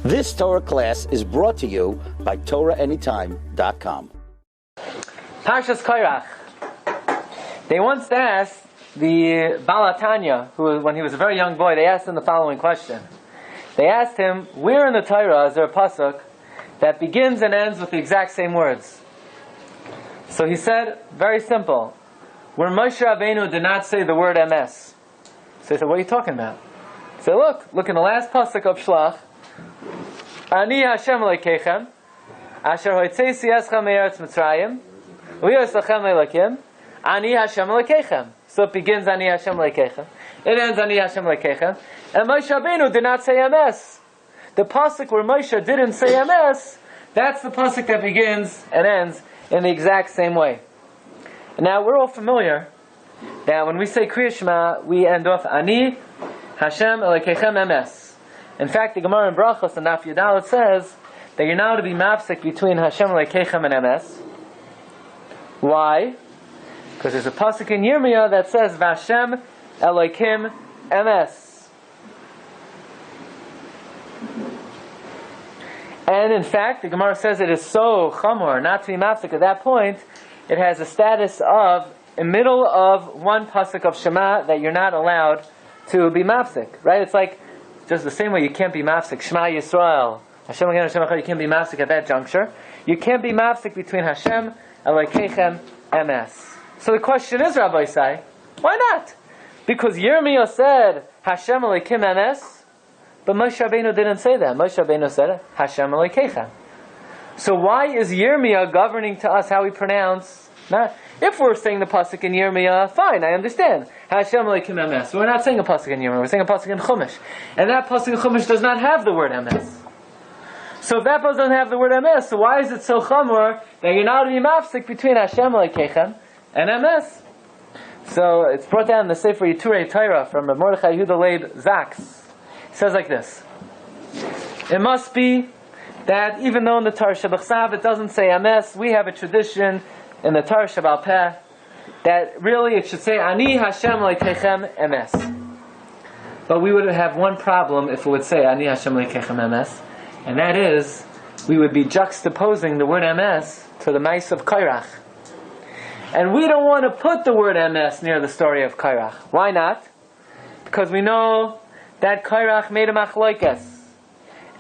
This Torah class is brought to you by TorahAnytime.com. Parshas Korach. They once asked the Baal Tanya, who, when he was a very young boy, they asked him the following question. They asked him, where in the Torah is there a pasuk that begins and ends with the exact same words? So he said, very simple, where Moshe Rabbeinu did not say the word MS. So he said, what are you talking about? He said, look in the last pasuk of Shlach, Ani Hashem Elokeichem, Asher hoitzeisi eschem me'eretz Mitzrayim, u'yos lachem Elokim, Ani Hashem Elokeichem. So it begins Ani Hashem Elokeichem. It ends Ani Hashem Elokeichem. And Moshe Rabbeinu did not say MS. The pasuk where Moshe didn't say MS, that's the pasuk that begins and ends in the exact same way. Now we're all familiar that when we say Kriya Shema, we end off Ani Hashem Elokeichem MS. In fact, the Gemara in Brachos and Daf Yudalot says that you're now to be mafsek between Hashem Elokeichem and MS. Why? Because there's a pasuk in Yirmiyah that says Vashem Elokim MS. And in fact, the Gemara says it is so chamor not to be mafsek at that point. It has a status of in middle of one pasuk of Shema that you're not allowed to be mafsek. Right? It's like just the same way you can't be mafsek Shema Yisrael, Hashem Elokeinu Hashem Echad, you can't be mafsek at that juncture. You can't be mafsek between Hashem Elokeichem MS. So the question is, Rabbi Sai, why not? Because Yirmiyah said Hashem Elokim MS, but Moshe Rabbeinu didn't say that. Moshe Rabbeinu said Hashem Elokeichem. So why is Yirmiyah governing to us how we pronounce? Not if we're saying the pasuk in Yirmiyah, fine, I understand. Hashem Elokim MS. We're not saying a pasuk in Yirmiyah. We're saying a pasuk in Chumash, and that pasuk in Chumash does not have the word MS. So if that pasuk doesn't have the word MS, so why is it so chamor that you're not to be mafsik between Hashem Elokeichem and MS? So it's brought down in the Sefer Yiturei Torah from Rav Mordechai Yehuda Leib Zaks. He says like this: it must be that even though in the Torah Shebachsav it doesn't say MS, we have a tradition in the Torah Shebal Peh that really it should say Ani Hashem Elokeichem MS. But we would have one problem if it would say Ani Hashem Elokeichem MS, and that is we would be juxtaposing the word MS to the mice of Korach. And we don't want to put the word MS near the story of Korach. Why not? Because we know that Korach made a machlokes.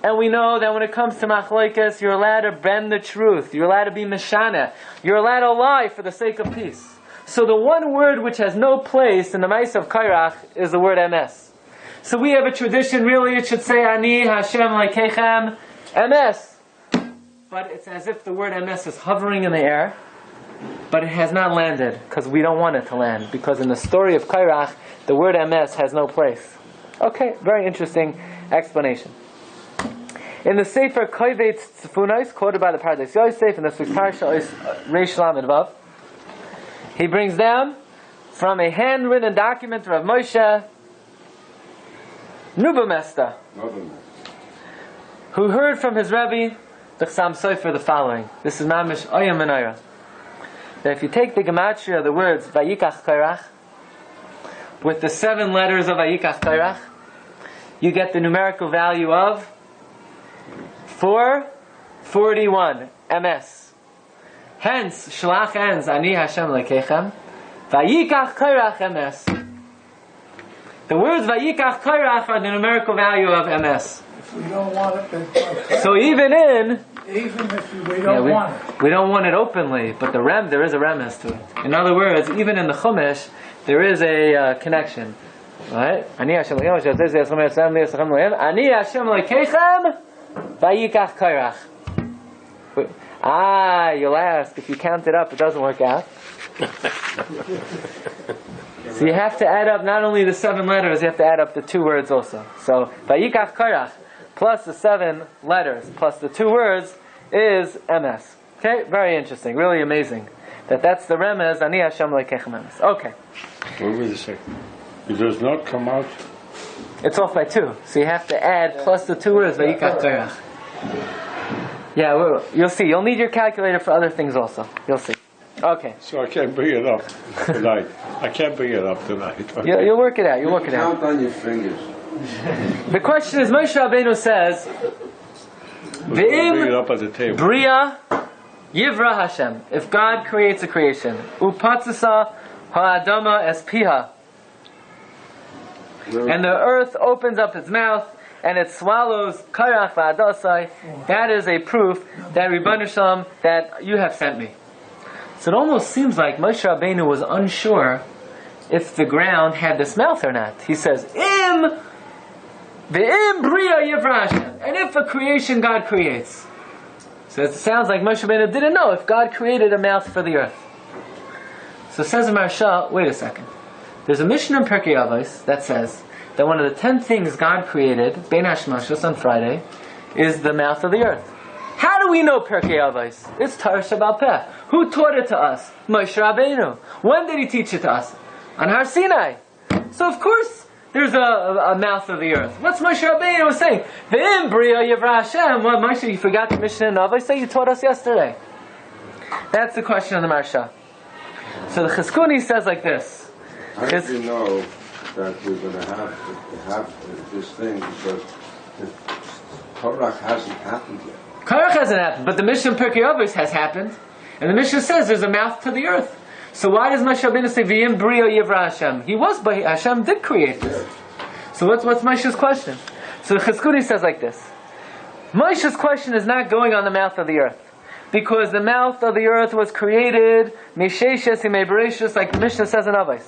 And we know that when it comes to machlokes, you're allowed to bend the truth. You're allowed to be meshana. You're allowed to lie for the sake of peace. So the one word which has no place in the mice of Korach is the word MS. So we have a tradition, really it should say Ani Hashem Elokeichem MS. But it's as if the word MS is hovering in the air, but it has not landed, because we don't want it to land. Because in the story of Korach, the word MS has no place. Okay, very interesting explanation. In the Sefer Kovet Tzifunos, quoted by the Pardes Yosef in the Parsha Reish Lamed Vav, he brings down from a handwritten document of Moshe Nubamesta, who heard from his Rebbe, the Chassam Sofer, the following. This is Mamish Oyam Menayra. That if you take the gematria of the words Vayikach Korach with the 7 letters of Vayikach Korach, you get the numerical value of 441 MS. Hence, Shlach ends Ani Hashem Elokeichem Vayikach Korach MS. The words Vayikach Korach are the numerical value of MS. If we don't want it, then so even if we don't want it. We don't want it openly, but there is a remes to it. In other words, even in the Chumash, there is a connection. Right? Ani Hashem Elokeichem Ani Hashem Elokeichem Vayikach Korach. You'll ask, if you count it up, it doesn't work out. So you have to add up not only the 7 letters, you have to add up the 2 words also. So Vayikach Korach plus the 7 letters plus the 2 words is MS. Okay, very interesting, really amazing. That's the remez Ani Hashem Elokeichem MS. Okay. Wait a second. It does not come out. It's off by 2, so you have to add plus the 2 words Vayikach Korach. Yeah, you'll see. You'll need your calculator for other things also. You'll see. Okay. So I can't bring it up tonight. Okay. You'll work it out. You'll work it out. Count on your fingers. The question is, Moshe Rabbeinu says, Bring it up at the table. Bria Yivra Hashem. If God creates a creation, Upatsasa Ha'adama es piha, and the earth opens up its mouth and it swallows Korach v'adasai, that is a proof that Ribono Shel Olam, that you have sent me. So it almost seems like Moshe Rabbeinu was unsure if the ground had this mouth or not. He says, Im Bria Yivra Hashem. And if a creation God creates. So it sounds like Moshe Rabbeinu didn't know if God created a mouth for the earth. So says the Maharsha, wait a second. There's a Mishnah in Pirkei Avos that says that one of the 10 things God created, Bein Hashmashos on Friday, is the mouth of the earth. How do we know Pirkei Avos? It's Torah Shabbal Peh. Who taught it to us? Moshe Rabbeinu. When did he teach it to us? On Har Sinai. So of course there's a mouth of the earth. What's Moshe Rabbeinu was saying? V'im Bria Yivra Hashem. Well, Moshe, you forgot the Mishnah in Avos that you taught us yesterday. That's the question of the Maharsha. So the Chizkuni says like this. How do you know that we're going to have this thing, because the Korach hasn't happened yet? Korach hasn't happened, but the Mishnah in Pirkei Avos has happened, and the Mishnah says there's a mouth to the earth. So why does Moshe Rabbeinu say V'yim Brio Yivra Hashem? He was, but Hashem did create this. So what's Moshe's question? So the Chizkuni says like this. Moshe's question is not going on the mouth of the earth, because the mouth of the earth was created Misheshes Himei Bereshis, like the Mishnah says in Avos.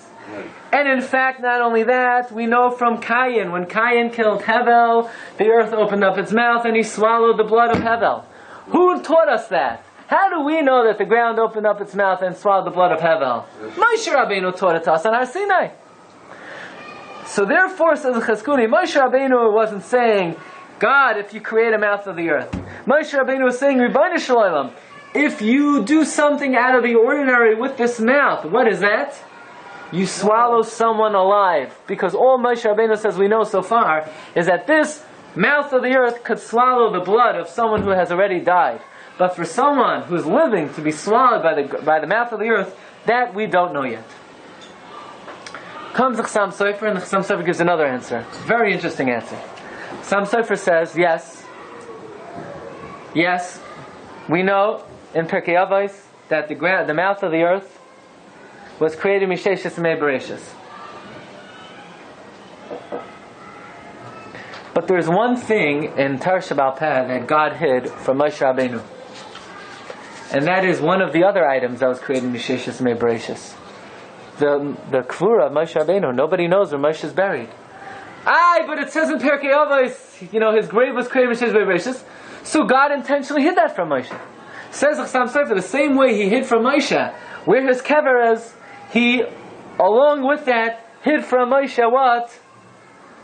And in fact, not only that, we know from Cain, when Cain killed Hevel, the earth opened up its mouth and he swallowed the blood of Hevel. Who taught us that? How do we know that the ground opened up its mouth and swallowed the blood of Hevel? Moshe Rabbeinu taught it to us on Har Sinai. So therefore, says the Chizkuni, Moshe Rabbeinu wasn't saying, God, if you create a mouth of the earth. Moshe Rabbeinu was saying, Ribono Shel Olam, if you do something out of the ordinary with this mouth, what is that? You swallow someone alive. Because all Moshe Rabbeinu says we know so far is that this mouth of the earth could swallow the blood of someone who has already died. But for someone who's living to be swallowed by the mouth of the earth, that we don't know yet. Comes the Chassam Sofer, and the Chassam Sofer gives another answer. Very interesting answer. Chassam Sofer says, yes, we know in Pirkei Avos that the mouth of the earth was created Misheshes Himei Bereshis. But there's one thing in Torah Shabbal Peh that God hid from Moshe Rabbeinu. And that is one of the other items that was created Misheshes Himei Bereshis. The Kvura of Moshe Rabbeinu. Nobody knows where Moshe is buried. But it says in Pirkei Avos, his grave was created Misheshes Himei Bereshis. So God intentionally hid that from Moshe. Says the Chassam Sofer, the same way He hid from Moshe where his kever is, He, along with that, hid from Moshe what?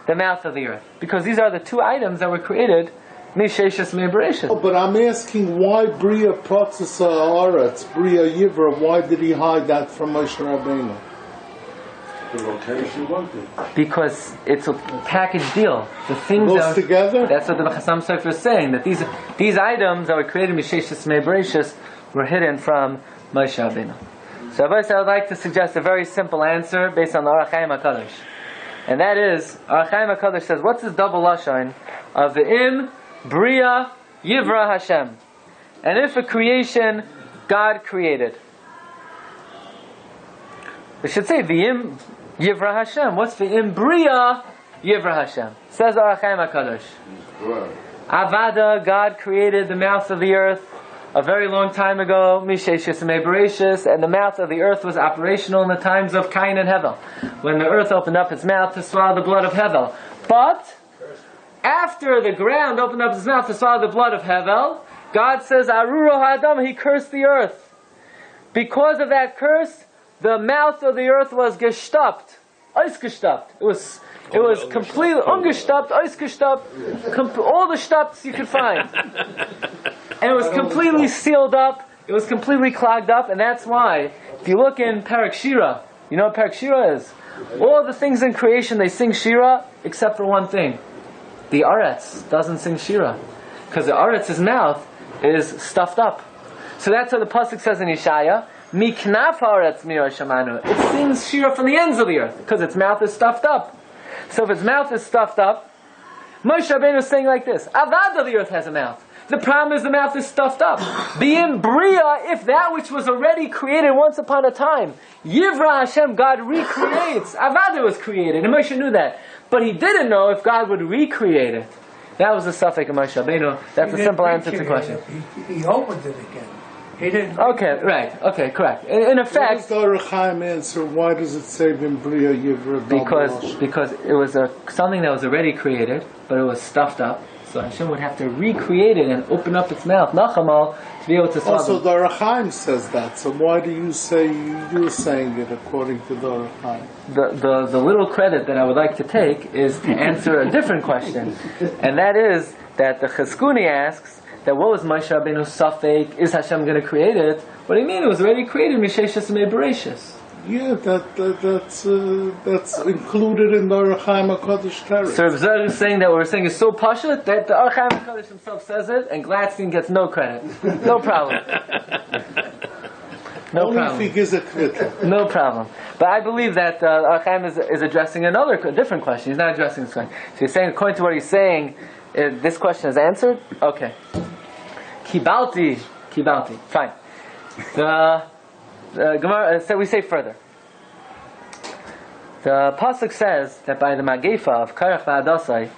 The mouth of the earth. Because these are the two items that were created Misheshes Himei Bereshis. Oh, but I'm asking, why Bria Pratzasa Aretz, Bria Yivra, why did He hide that from Moshe Rabbeinu? The location wanted. Because it's a package deal. The things Goes together? That's what the Chassam Sofer is saying, that these items that were created Misheshes Himei Bereshis were hidden from Moshe Rabbeinu. So I would like to suggest a very simple answer based on the Orach Chaim HaKadosh. And that is, Orach Chaim HaKadosh says, what's this double lashon of the Im Bria Yivra Hashem? And if a creation God created. We should say V'im Yivra Hashem. What's V'im Bria Yivra Hashem? Says Orach Chaim HaKadosh. Avada, God created the mouth of the earth a very long time ago, Misheshes Himei Bereshis, and the mouth of the earth was operational in the times of Cain and Hevel, when the earth opened up its mouth to swallow the blood of Hevel. But after the ground opened up its mouth to swallow the blood of Hevel, God says, Aruro Ha'adam, He cursed the earth. Because of that curse, the mouth of the earth was gestoppt, ausgestoppt. It was completely ungestoppt, ausgestoppt, all the stopps you could find. And it was completely sealed up, it was completely clogged up, and that's why, if you look in Parak Shira, you know what Parak Shira is? All the things in creation, they sing Shira, except for one thing. The Aretz doesn't sing Shira. Because the Aretz's mouth is stuffed up. So that's what the Pasuk says in Yeshaya, Miknaf Haaretz Miyar Shamanu. It sings Shira from the ends of the earth, because its mouth is stuffed up. So if its mouth is stuffed up, Moshe Rabbeinu is saying like this, Avada, the earth has a mouth. The problem is the mouth is stuffed up. Being Bria, if that which was already created once upon a time, Yivra Hashem, God recreates. Avada was created, and Moshe knew that. But he didn't know if God would recreate it. That was the suffix of Moshe Rabbeinu. That's a simple answer to the question. He opened it again. He didn't. Okay, right. Okay, correct. In What effect, does the Rechaim answer? Why does it say Bria Yivra? because it was something that was already created, but it was stuffed up. So Hashem would have to recreate it and open up its mouth, Nachamal, to be able to swallow. Also, the Rechaim says that. So why do you say you're saying it according to the Rechaim? The little credit that I would like to take is to answer a different question, and that is that the Chizkuni asks that what was Moshe Rabbeinu's suffix? Is Hashem going to create it? What do you mean? It was already created, Misheshus Me'Bereshus. Yeah, that's included in the Rechaim HaKadosh Teretz. So Reb Zer is saying that what we're saying is so pashut that the Rechaim HaKadosh himself says it, and Glatstein gets no credit. No problem. No Only problem. if he gives a kritik. No problem. But I believe that Rechaim is addressing a different question. He's not addressing this question. So he's saying, according to what he's saying, this question is answered? Okay. Kibalti. Fine. The Gemara, we say further. The pasuk says that by the Magefa of Korach v'Adasai,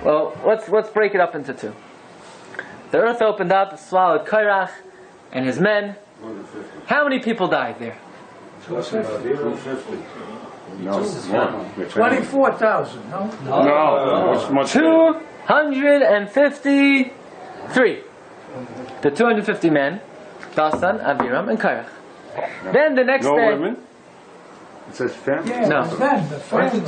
well, let's break it up into two. The earth opened up, swallowed Korach and his men. How many people died there? 250. No, more. 24,000, no? No, much 253. The 250 men, Dasan, Aviram, and Korach. Then the next No day. women? It says family. Yeah, No. it was men, the family.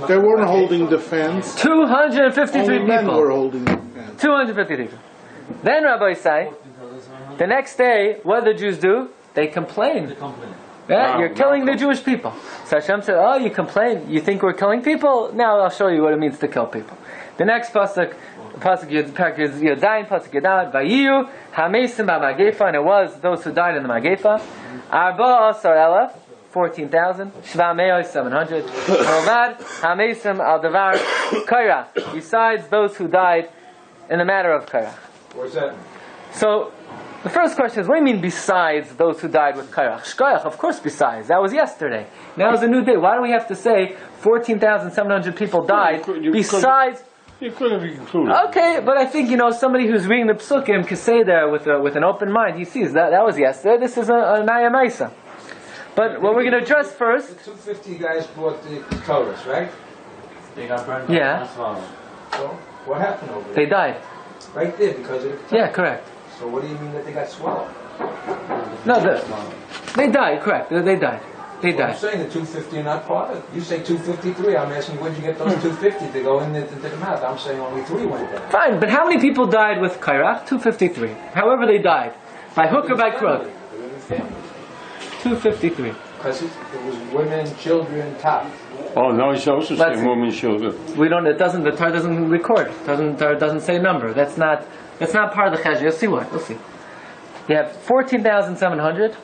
They weren't holding the fans. 253 Only men people. were holding the fans. 253 people. Then Rabbi say, the next day, what did the Jews do? They complained. Yeah, you're killing the Jewish people. So Hashem said, oh, you complain? You think we're killing people? Now I'll show you what it means to kill people. The next pasuk Yodayin, pasuk Yodad, Vayiyu, Hamesim ba'Magefa, and it was those who died in the Magefa. Arba Asar Elef, 14,000. Shva Me'oi, 700. Milvad, Hamesim al Davar, Korach, besides those who died in the matter of Korach. What's that? So, the first question is, what do you mean besides those who died with Korach? Shkoyach, of course besides. That was yesterday. Now is a new day. Why do we have to say 14,700 people died besides... You could have included. Okay, but I think, somebody who's reading the Psukim can say there with an open mind. He sees that was yesterday. This is a Naya Maisa. But what we're going to address first... The 250 guys brought the Torahs, right? They got burned Yeah. up. That's So, what happened over there? They died. Right there, because of the Torah. Yeah, correct. So what do you mean that they got swallowed? No, they died, correct. They died. They Well, I'm died. saying the 250 are not part of it. You say 253. I'm asking where'd you get those 250 to go into the mouth? I'm saying only 3 went there. Fine, but how many people died with Korach? 253. However they died. By hook or by crook. 253. Because it was women, children, top. Oh, no, it's also Let's saying see. women, children. The Torah doesn't record. Torah doesn't say a number. That's not part of the Cheshire. You'll see what. We'll see. You have 14,700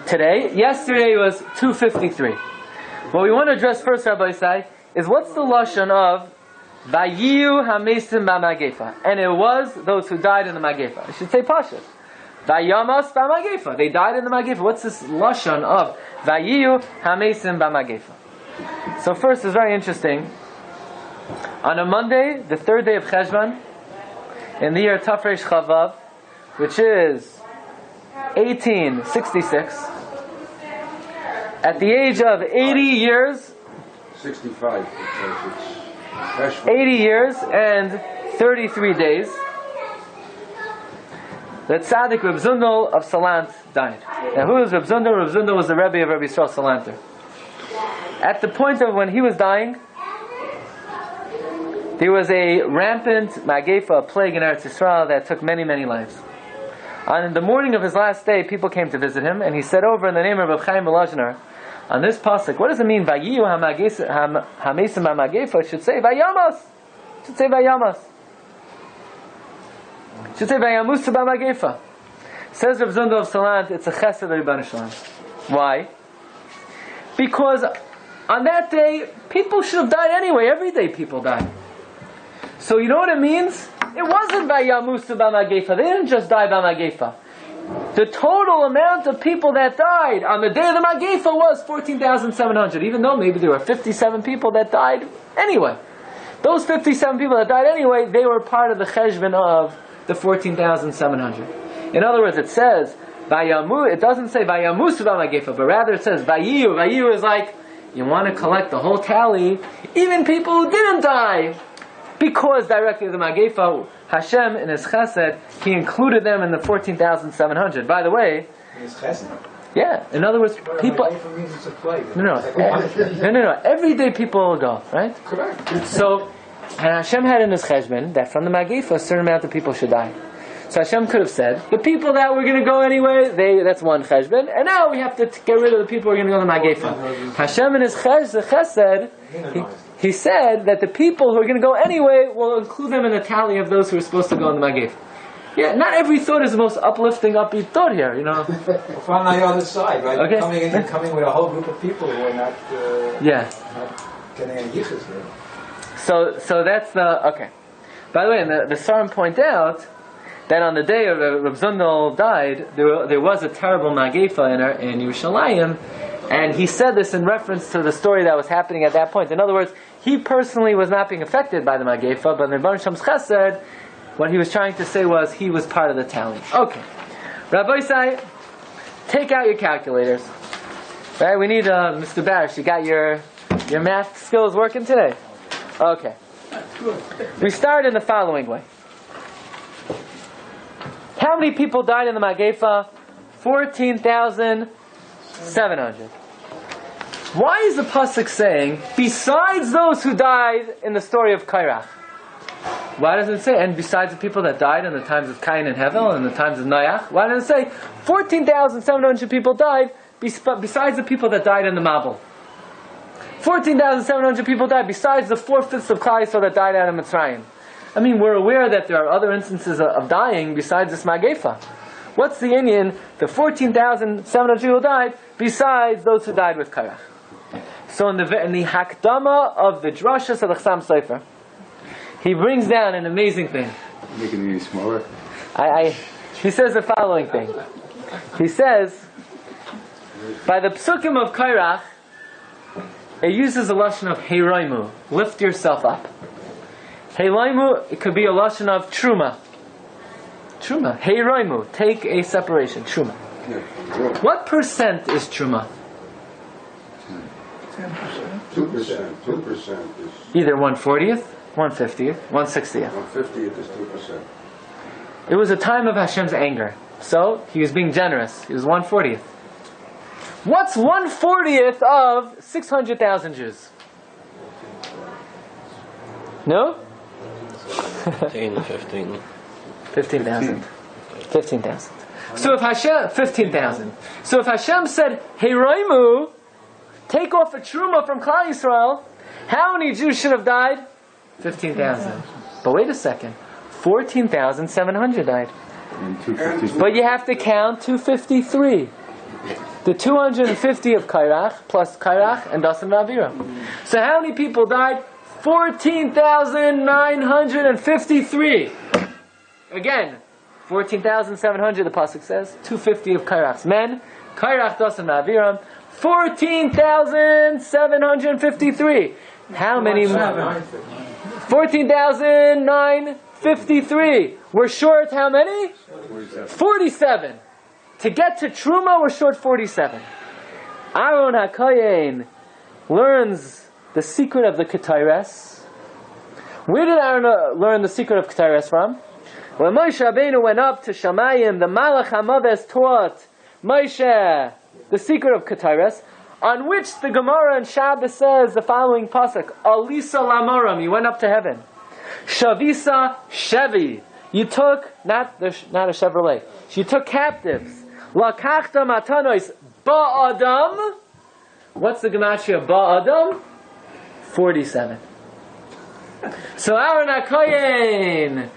today. Yesterday was 253. What we want to address first, Rabbi Isai, is what's the lashon of Vayiyu Hamesim ba'Magefa, and it was those who died in the Magefa. I should say Parshas. Vayamas ba'Magefa. They died in the Magefa. What's this lashon of Vayiyu Hamesim ba'Magefa? So first, it's very interesting. On a Monday, the 3rd day of Cheshvan, in the year Tafresh Chavav, which is 1866, at the age of 80 years, 65, because it's fresh. 80 years and 33 days, the tzaddik Reb Zundel of Salant died. Now, who is Reb Zundel? Reb Zundel was the Rebbe of Rabbi Yisrael Salanter. At the point of when he was dying, there was a rampant Magefa, a plague in Eretz Yisrael that took many, many lives. On the morning of his last day, people came to visit him, and he said over in the name of Reb Chaim Belazner, on this pasuk, what does it mean? Vayiyu hamesim hamagefa. It should say vayamas. It should say vayamas. It should say vayamusa b'magefa. Says Reb Zundel of Salant, it's a chesed of Rebbeinu Shalom. Why? Because on that day, people should have died anyway. Every day people die. So you know what it means? It wasn't Vayamusu B'Magefa. They didn't just die B'Magefa. The total amount of people that died on the day of the Magefa was 14,700, even though maybe there were 57 people that died anyway. Those 57 people that died anyway, they were part of the cheshbon of the 14,700. In other words, it says, it doesn't say Vayamusu B'Magefa, but rather it says Vayiyu. Vayiyu is like, you want to collect the whole tally, even people who didn't die. Because directly of the Magefa, Hashem in His Chesed, He included them in the 14,700. By the way, In his chesed? yeah. In other words, people. Magefa means it's a plague. No. Every day people go, right? Correct. So, and Hashem had in His Cheshbon that from the Magefa a certain amount of people should die. So Hashem could have said, the people that were going to go anyway, that's one Cheshbon, and now we have to get rid of the people who are going to go to the Magefa. Hashem in His Chesed, He said that the people who are going to go anyway will include them in the tally of those who are supposed to go in the Magefa. Yeah, not every thought is the most uplifting, upbeat thought here, you know. Well, on the other side, right? Okay. You're coming with a whole group of people who are not Yeah. getting any yichus here. So that's the, okay. By the way, and the Sarim point out that on the day of Reb Zundel died, there was a terrible Magefa in Yerushalayim, and he said this in reference to the story that was happening at that point. In other words, he personally was not being affected by the Magefa, but in Rebbeinu Shem's Chesed, what he was trying to say was he was part of the tally. Okay. Rabbi Isai, take out your calculators. Right, we need Mr. Barish, you got your math skills working today? Okay. We start in the following way. How many people died in the Magefa? 14,700. Why is the pasuk saying, besides those who died in the story of Korach? Why does it say, and besides the people that died in the times of Cain and Hevel and the times of Noach? Why does it say 14,700 people died besides the people that died in the Mabel? 14,700 people died besides the 4/5 of Klal Yisrael that died out of Mitzrayim. I mean, we're aware that there are other instances of dying besides this Magefa. What's the Indian? The 14,700 people died besides those who died with Korach. So in the Hakdama of the Drashas of the Chassam Sofer, he brings down an amazing thing. Making it smaller. He says the following thing. He says, by the psukim of Korach, it uses a lashon of heiroimu, lift yourself up. Heiroimu, it could be a lashon of truma. Truma, heiroimu, take a separation, truma. What percent is truma? 2%. 2% is. Either 1/40th, 1/50th, 1/60th. 1/50th is 2%. It was a time of Hashem's anger, so he was being generous. He was 1/40th. What's 1/40th of 600,000 Jews? No? 15,000. 15,000. So if Hashem, 15,000. So if Hashem said, Heiroimu, take off a truma from Klal Yisrael, how many Jews should have died? 15,000. But wait a second. 14,700 died. But you have to count 253. The 250 of Korach plus Korach and Dasan V'Avira. So how many people died? 14,953. Again, 14,700 the pasuk says. 250 of Korach's men. Korach, Dasan V'Avira. 14,753. How many? 14,953. We're short how many? 47. To get to Truma, we're short 47. Aaron HaKoyen learns the secret of the Ketores. Where did Aaron learn the secret of Ketores from? When Moshe Rabbeinu went up to Shamayim, the Malach HaMaves taught Moshe the secret of Ketores, on which the Gemara in Shabbos says the following pasuk: Alisa Lamoram, you went up to heaven. Shavisa Shevi, you took not a Chevrolet. You took captives. Lakachta matanois ba'adam. What's the gematria ba'adam? 47. So Aaron HaKoyen,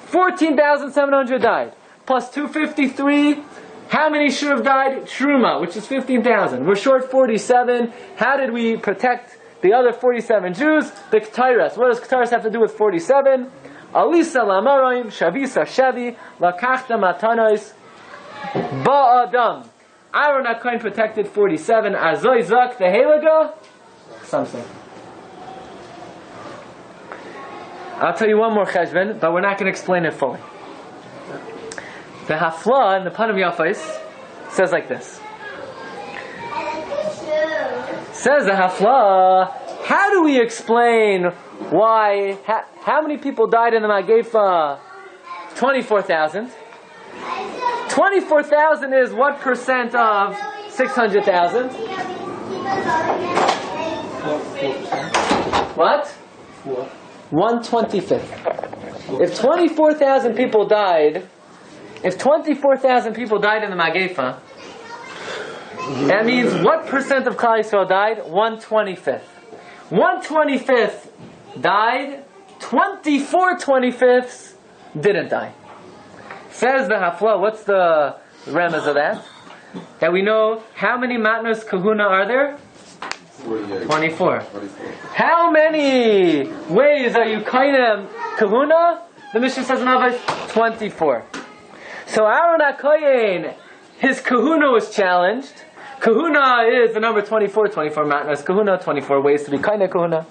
14,700 died. Plus 253. How many should have died? Truma, which is 15,000. We're short 47. How did we protect the other 47 Jews? The Ketores. What does Ketores have to do with 47? Alisa lamaroim, shavisa shavi, lakachta matanois, ba'adam. Aaron HaKohen protected 47. Azoi zak the helaga. Something. I'll tell you one more cheshbon, but we're not going to explain it fully. The hafla in the Panim Yafais says like this. Says the hafla, how do we explain why, how many people died in the Magefa? 24,000. 24,000 is what percent of 600,000? What? 1/25. If 24,000 people died, if 24,000 people died in the Magefa, that means what percent of Klal Yisrael died? 1/25. 1/25 died, 24/25 didn't die. Says the Hafla, what's the remez of that? That we know how many matnos kahuna are there? 24. How many ways are you kainem kahuna? The Mishnah says in Avos 24. So Aaron HaKohen, his kahuna was challenged. Kahuna is the number 24, 24 matnas kahuna, 24 ways to be kainem kahuna.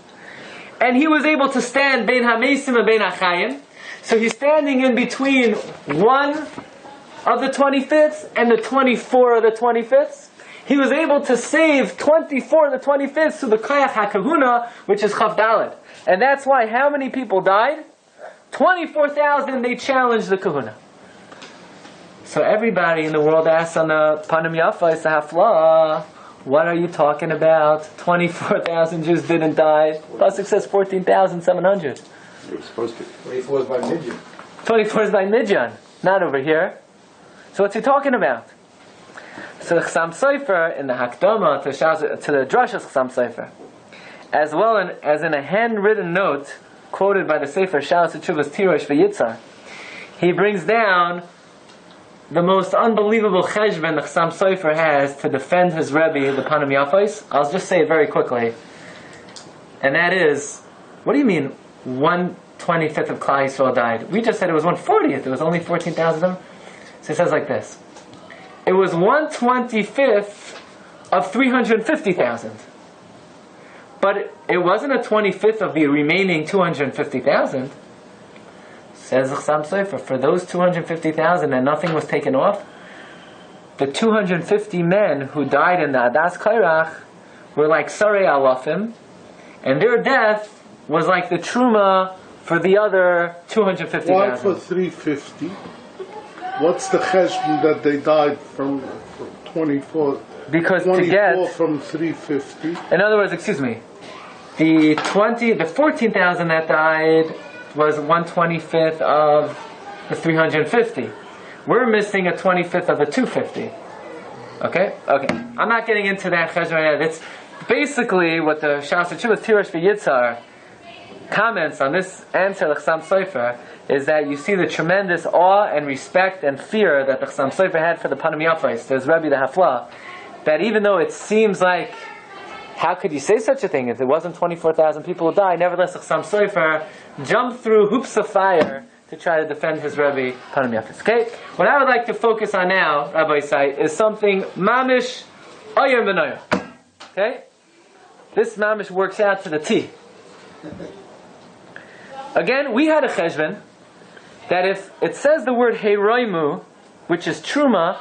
And he was able to stand bein hamesim and bein hachayim. So he's standing in between one of the 25ths and the 24 of the 25ths. He was able to save 24 of the 25ths to the Koach HaKahuna, which is Chav Dalet. And that's why how many people died? 24,000, they challenged the Kahuna. So everybody in the world asks on the Panim Yafais, the Hafla, what are you talking about? 24,000 Jews didn't die. Pasuk says 14,700. It was supposed to. 24 is by Midian. 24 is by Midian, not over here. So what's he talking about? So the Chassam Sofer in the Hakdama to the Drashas Chassam Sofer, as well as in a handwritten note quoted by the Sefer Shalas Tshuvas Tirosh V'Yitzar, he brings down the most unbelievable cheshbon the Chassam Sofer has to defend his Rebbe, the Panim Yafais. I'll just say it very quickly, and that is, what do you mean 1/25 of Klal Yisrael died? We just said it was 1/40th. It was only 14,000 of them. So it says like this. It was 1/25 of 350,000. But it wasn't a 25th of the remaining 250,000. Says the Chassam Sofer, for those 250,000 and nothing was taken off, the 250 men who died in the Adas Korach were like Sarei Alafim, and their death was like the Truma for the other 250,000. Why for 350? What's the cheshbon that they died from 24? Because 24 to get from 350. in other words, excuse me, the 14,000 that died was 1/25 of the 350. We're missing a 25th of the 250. Okay? I'm not getting into that cheshbon right now. That's basically what the Shalas Tshuvas Tirosh V'Yitzar comments on this answer, the Chassam Sofer, is that you see the tremendous awe and respect and fear that the Chassam Sofer had for the Panim Yafais, there's Rebbe the Hafla, that even though it seems like, how could you say such a thing if it wasn't 24,000 people who died, nevertheless the Chassam Sofer jumped through hoops of fire to try to defend his Rebbe Panim Yafais. Okay? What I would like to focus on now, Rabbi Isai, is something mamish oyer v'noyer. Okay? This mamish works out to the T. Again, we had a cheshbon that if it says the word heiroimu, which is truma,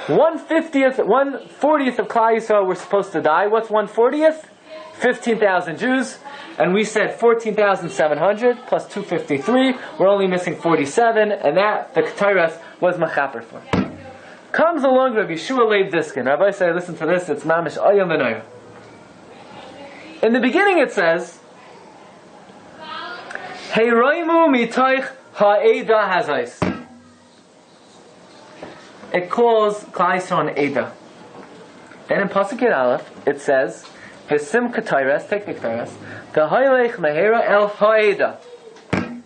1/40th of Klal Yisrael were supposed to die. What's 1/40th? 15,000 Jews, and we said 14,700 plus 253. We're only missing 47, and that the Ketores was machaper for. Comes along Rabbi Yeshua Leib Diskin. Rabbi say, listen to this. It's mamish oyam v'noyer. In the beginning, it says, heiroimu mitoich ha'eda hazais. It calls Klal Yisrael an Eda. Then in Pasuk Yud Aleph, it says, V'sim Ketores, take the Ketores, V'hoylech mehera el ha'eda. And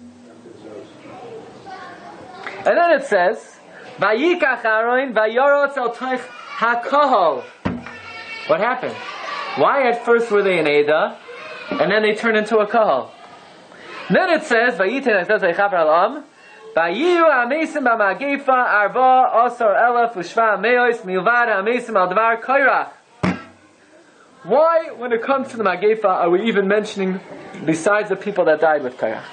then it says, Vayikach Aaron v'yorotz el toich ha'kohol. What happened? Why at first were they an Eda, and then they turned into a Kohol? Then it says, Vayiten Achaz Vaychaper Al-Am, Vayiyu Amesim B'Magefa Arba Asar Elef Ushva Meos Milvad Amesim Al Dvar Korach. Why, when it comes to the Magefa, are we even mentioning besides the people that died with Korach?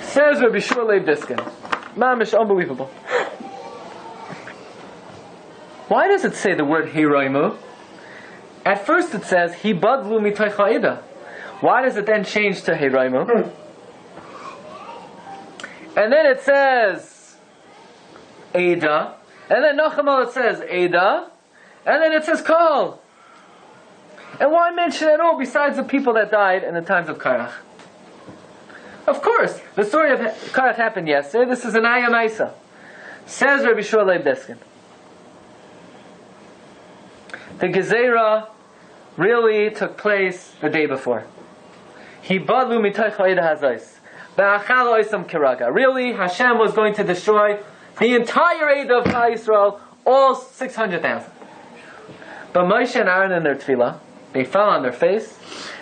Says Rabbi Shua Leib Diskin. Mamish, unbelievable. Why does it say the word Hiroimu? At first it says Hibadlu Mitoich Ha'ida. Why does it then change to Hiroimu? And then it says Ada. And then Nachamal it says Ada. And then it says Kol. And why mention at all besides the people that died in the times of Korach? Of course, the story of Korach happened yesterday. This is an Ayam Isa. Says Rabbi Shua Leib Diskin. The Gezerah really took place the day before. Hibadlu mitoich ha'ida hazais. V'achalo isam kiraga. Really, Hashem was going to destroy the entire Eda of Klal Yisrael, all 600,000. But Moshe and Aaron in their tefillah, they fell on their face,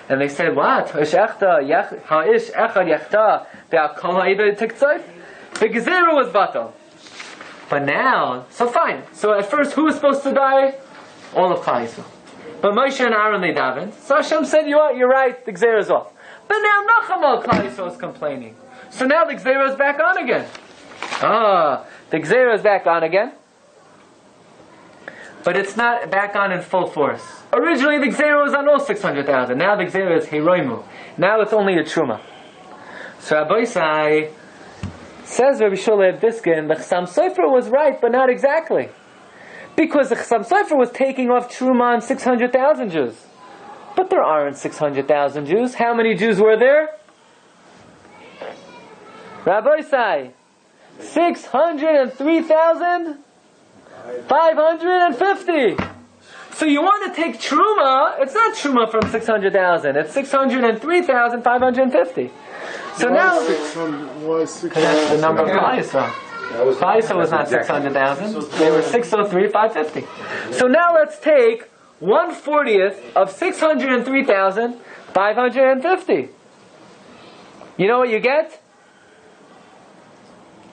and they said, what? Ha'ish echad yechta ve'akol ha'ida tiktzayf? The Gezerah was batal. But now, so fine. So at first, who was supposed to die? All of Klal Yisrael. But Moshe and Aaron, they davened. So Hashem said, you're right, the Gezerah is off. But now Nachamal Klal Yisrael is complaining. So now the Gezerah is back on again. The Gezerah is back on again. But it's not back on in full force. Originally the Gezerah was on all 600,000. Now the Gezerah is Hiroimu. Now it's only a Truma. So Rabbi Isai says, Rabbi Shua Leib Diskin, the Chassam Sofer was right, but not exactly. Because the Chassam Sofer was taking off Truma on 600,000 Jews. But there aren't 600,000 Jews. How many Jews were there? Rabbi Isai, 603,550. So you want to take Truma, it's not Truma from 600,000, it's 603,550. So now, that's the number of Klal Yisrael. Klal Yisrael was not 600,000, they were 603,550. So now let's take 1/40th of 603,550. You know what you get?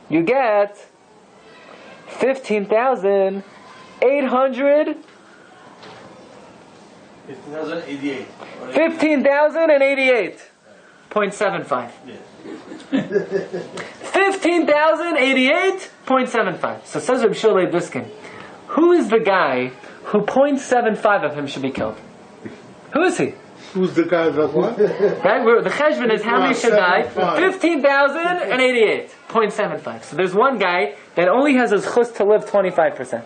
You get 15,800. 15,088. 15,088.75. 15,088.75. So says Rabbi Shua Leib Diskin, who is the guy who 0.75 of him should be killed? Who is he? Who's the guy that what? Right? The cheshbon is how many should die? 15,088.75. So there's one guy that only has his chus to live 25%.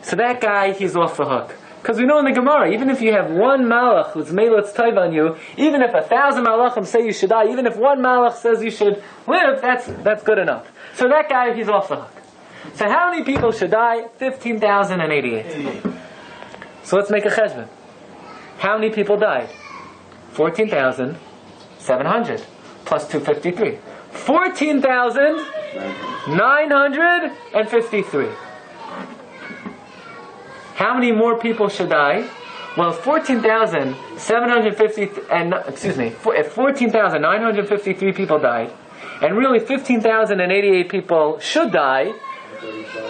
So that guy, he's off the hook. Because we know in the Gemara, even if you have one malach who's meilutz tov on you, even if 1,000 malachim say you should die, even if one malach says you should live, that's good enough. So that guy, he's off the hook. So how many people should die? 15,088. So let's make a cheshbon. How many people died? 14,700 plus 253. 14,953. How many more people should die? Well, 14,750 and if 14,953 people died, and really 15,088 people should die,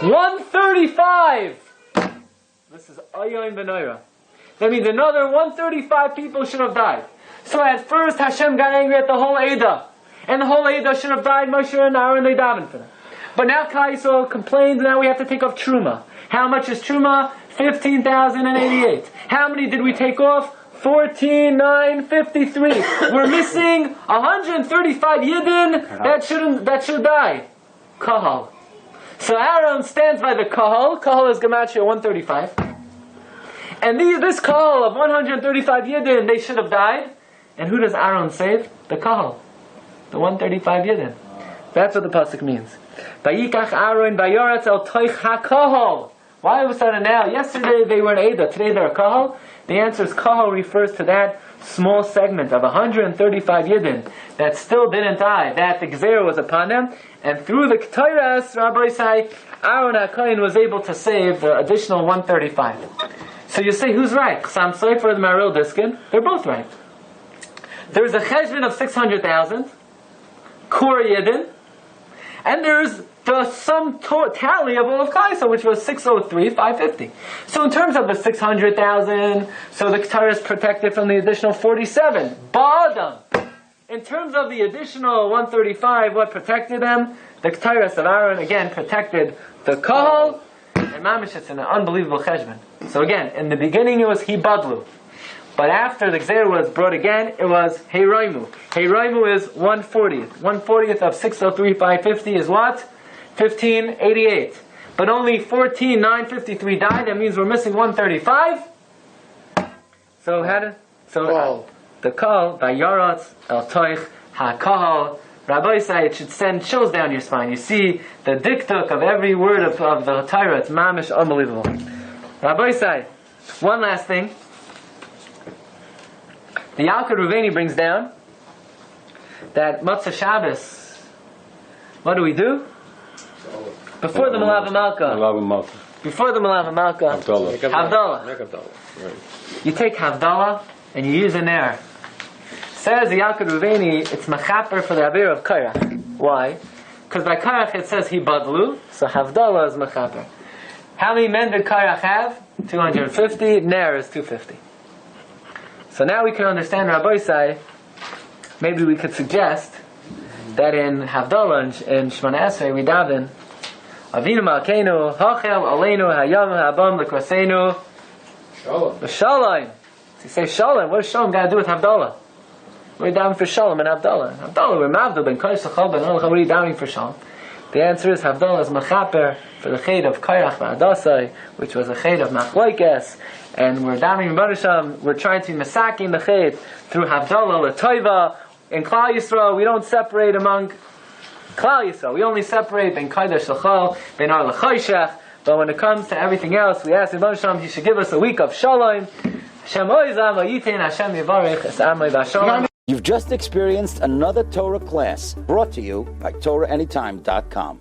135. This is Ayoim B'Noira. That means another 135 people should have died. So at first Hashem got angry at the whole Eidah. And the whole Eidah should have died. Moshe and Aaron, they davened for them. But now Klal Yisrael complained, now we have to take off Truma. How much is Truma? 15,088. How many did we take off? 14,953. We're missing 135 Yidden that should die. Kahal. So Aaron stands by the Kahal. Kahal is Gematria 135. And this Kahal of 135 Yidden, they should have died. And who does Aaron save? The Kahal. The 135 Yidden. That's what the pasuk means. Vayikach Aaron vayoratz el toich ha-kahal. Why all of a sudden now? Yesterday they were an Eidah, today they're a Kahal. The answer is Kahal refers to that small segment of 135 Yidden that still didn't die, that the Gezerah was upon them, and through the Ketores, Rabbi Isai, Aaron HaKohen was able to save the additional 135. So you say, who's right? Chassam Sofer and Maril Diskin? They're both right. There's a cheshbon of 600,000, Kor Yidin, and there's the sum tally of all of Kaisa, which was 603,550. So in terms of the 600,000, so the Torah is protected from the additional 47. Ba'adam. In terms of the additional 135, what protected them? The Torah of Aaron, again, protected the Kahal, and Mamish, it's an unbelievable cheshbon. So again, in the beginning it was Hibadlu. But after the Gzeir was brought again, it was Heiraimu. Heiraimu is 1/40th. 1/40th of 603,550 is what? 1588. But only 14,953 died. That means we're missing 135. So the Kal by Yaratz El Toich HaKahal. Rabbi say it should send chills down your spine. You see the diktuk of every word of the Torah. It's mamish unbelievable. Rabbi say one last thing. The Yalkut Ruveni brings down that Matzah Shabbos. What do we do? Before the Malav Malka. Before the Malav Malka. Havdalah. You take Havdalah and you use an air. Says the Yalkut Ruveni, it's Machaper for the Avir of Korach. Why? Because by Korach it says Hibadlu, so Havdalah is Machaper. How many men did Korach have? 250. Ner is 250. So now we can understand Rabbi Sai. Maybe we could suggest that in Havdalah in Shemana Esrei we daven Avinu Malkeinu Hachel Aleinu Hayam Habam Lekvaseinu Shalom. So you say Shalom. What does Shalom got to do with Havdalah? We're davening for Shalom and Havdalah. Havdalah, we're Mavdal ben Kodesh L'chol ben Olach. What are you davening for Shalom? The answer is Havdalah is Machaper for the Ched of Korach V'Adasai, which was a Ched of Machlokes. And we're davening Barasham, we're trying to be masaking the Ched through Havdalah, L'Toiva. In Klal Yisrael, we don't separate among Klal Yisrael. We only separate Ben Kodesh L'chol, Ben Ar L'Choshech. But when it comes to everything else, we ask Barasham, He should give us a week of Shalom. Hashem Oizam, V'Yitein Hashem Yivarech, Es Amay V'Shalom. You've just experienced another Torah class brought to you by TorahAnytime.com.